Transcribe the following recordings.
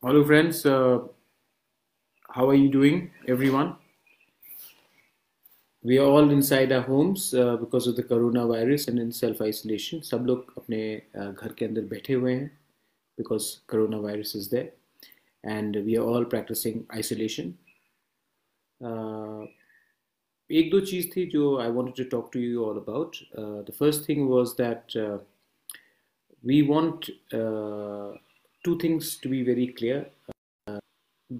Hello, friends. How are you doing, everyone? We are all inside our homes because of the coronavirus and in self-isolation. सब लोग अपने घर के अंदर बैठे हुए हैं because coronavirus is there, and we are all practicing isolation. Uh, एक दो चीज़ थी जो I wanted to talk to you all about. The first thing was that we want two things to be very clear.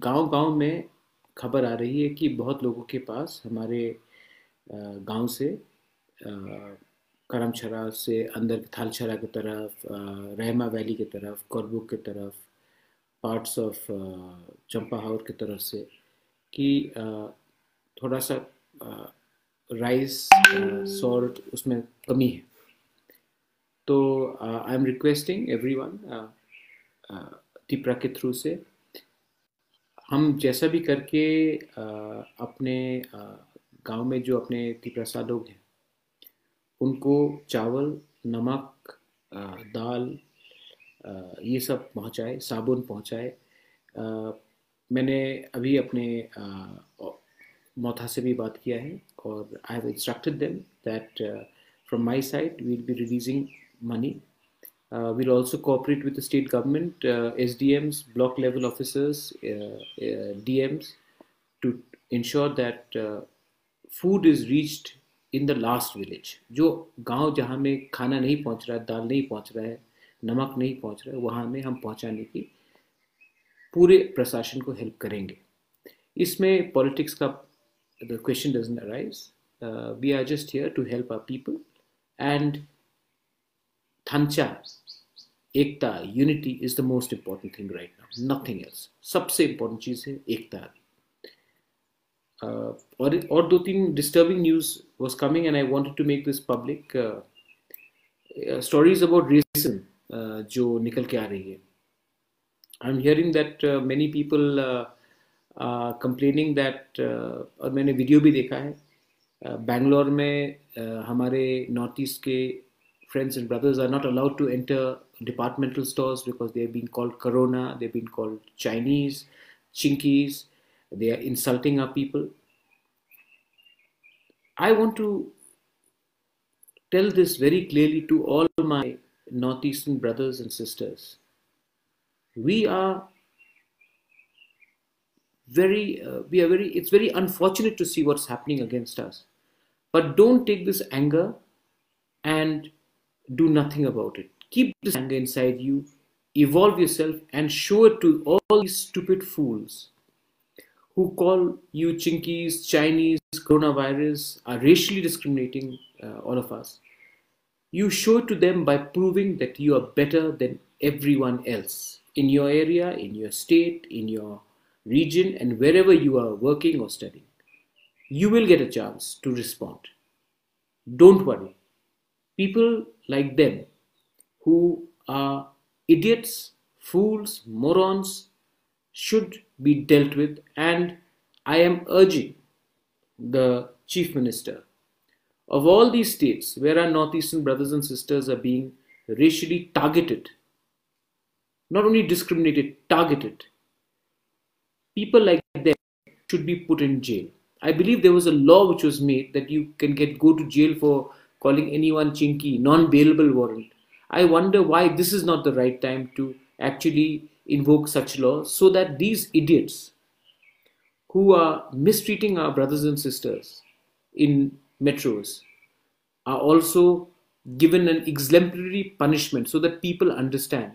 गांव-गांव में खबर आ रही है कि बहुत लोगों के पास हमारे गांव से करमछरा से अंदर थालछरा की तरफ, रहमा वैली की तरफ, करबुक की तरफ, पार्ट्स ऑफ चंपाहाउर की तरफ से कि थोड़ा सा राइस सॉल्ट उसमें कमी है. तो आई एम रिक्वेस्टिंग एवरीवन तिपरा के थ्रू से हम जैसा भी करके अपने गांव में जो अपने तिपरासा लोग हैं उनको चावल, नमक, दाल, ये सब पहुंचाए, साबुन पहुंचाए. मैंने अभी अपने मोथा से भी बात किया है और I have instructed them that from my side we will be releasing money. We'll also cooperate with the state government, SDMs, block level officers, DMs, to ensure that food is reached in the last village. जो गांव जहाँ में खाना नहीं पहुँच रहा है, दाल नहीं पहुँच रहा है, नमक नहीं पहुँच रहा है, वहाँ में हम पहुँचाने की पूरे प्रशासन को हेल्प करेंगे. इसमें पॉलिटिक्स का the question doesn't arise. We are just here to help our people, and Thancha, एकता, unity is the most important thing right now, nothing else. सबसे इंपॉर्टेंट चीज है एकता. और दो तीन disturbing news was coming and I wanted to make this public. Stories about racism जो निकल के आ रही है. I am hearing that many people complaining that, और मैंने वीडियो भी देखा है, बैंगलोर में हमारे नॉर्थ ईस्ट के friends and brothers are not allowed to enter departmental stores because they are being called corona, they've been called Chinese, chinkies, they are insulting our people. I want to tell this very clearly to all my northeastern brothers and sisters. We are it's very unfortunate to see what's happening against us, but don't take this anger and do nothing about it. Keep this anger inside you, evolve yourself, and show it to all these stupid fools who call you chinkies, Chinese, coronavirus, are racially discriminating all of us. You show it to them by proving that you are better than everyone else in your area, in your state, in your region, and wherever you are working or studying. You will get a chance to respond. Don't worry. People like them who are idiots, fools, morons should be dealt with, and I am urging the Chief Minister of all these states where our northeastern brothers and sisters are being racially targeted, not only discriminated, targeted. People like them should be put in jail. I believe there was a law which was made that you can go to jail for calling anyone chinky, non-bailable warrant. I wonder why this is not the right time to actually invoke such laws so that these idiots who are mistreating our brothers and sisters in metros are also given an exemplary punishment so that people understand.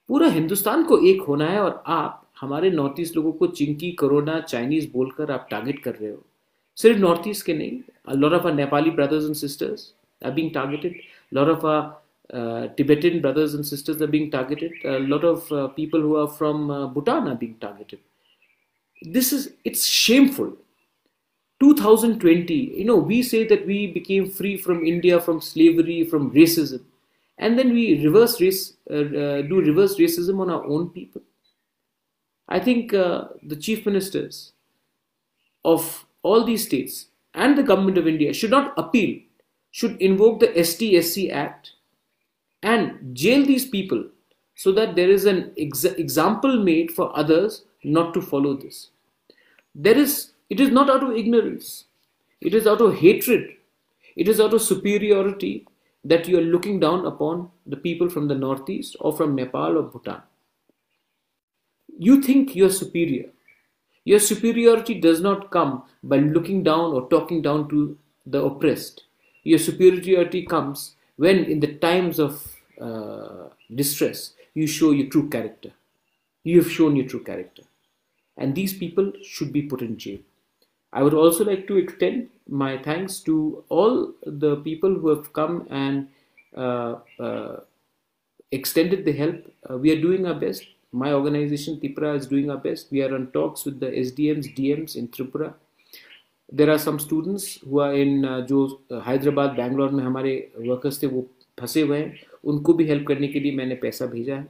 पूरा हिंदुस्तान को एक होना है और आप हमारे north east लोगों को चिंकी, कोरोना, चाइनीज बोलकर आप टारगेट कर रहे हो. सिर्फ नॉर्थ ईस्ट के नहीं, a lot of our Nepali brothers and sisters are being targeted. A lot of our Tibetan brothers and sisters are being targeted. A lot of people who are from Bhutan are being targeted. It's shameful. 2020, we say that we became free from India, from slavery, from racism, and then we do reverse racism on our own people. I think the chief ministers of all these states and the government of India should not appeal, should invoke the ST-SC Act and jail these people so that there is an example made for others not to follow this. It is not out of ignorance, it is out of hatred, it is out of superiority that you are looking down upon the people from the northeast or from Nepal or Bhutan. You think you are superior. Your superiority does not come by looking down or talking down to the oppressed. Your superiority comes when, in the times of distress, you show your true character. You have shown your true character. And these people should be put in jail. I would also like to extend my thanks to all the people who have come and extended the help. We are doing our best. My organization Tipra is doing our best. We are on talks with the SDMs, DMs in Tripura. There are some students who are in जो हैदराबाद बैंगलोर में हमारे workers थे वो फंसे हुए हैं, उनको भी हेल्प करने के लिए मैंने पैसा भेजा है.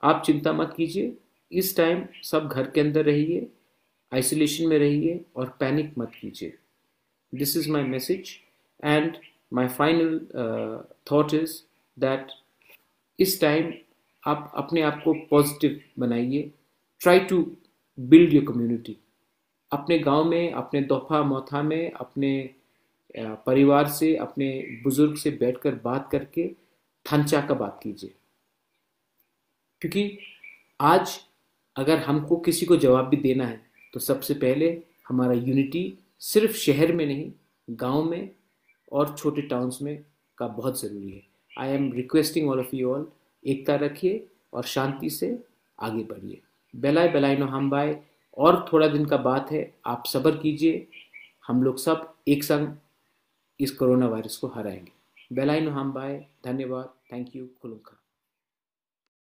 आप चिंता मत कीजिए, इस टाइम सब घर के अंदर रहिए, आइसोलेशन में रहिए और पैनिक मत कीजिए. This is my message and my final thought is that इस टाइम आप अपने आप को पॉजिटिव बनाइए. Try to build your community. अपने गांव में, अपने दोफा मोथा में, अपने परिवार से, अपने बुजुर्ग से बैठकर बात करके थांचा का बात कीजिए. क्योंकि आज अगर हमको किसी को जवाब भी देना है तो सबसे पहले हमारा यूनिटी सिर्फ शहर में नहीं, गांव में और छोटे टाउन्स में का बहुत ज़रूरी है. I am requesting all of you all, एकता रखिए और शांति से आगे बढ़िए. बेलाय बेलाय नो हम बाय. और थोड़ा दिन का बात है, आप सब्र कीजिए. हम लोग सब एक संग इस कोरोना वायरस को हराएंगे. बेलाय नो हम बाय. धन्यवाद. Thank you. खुलुमखा.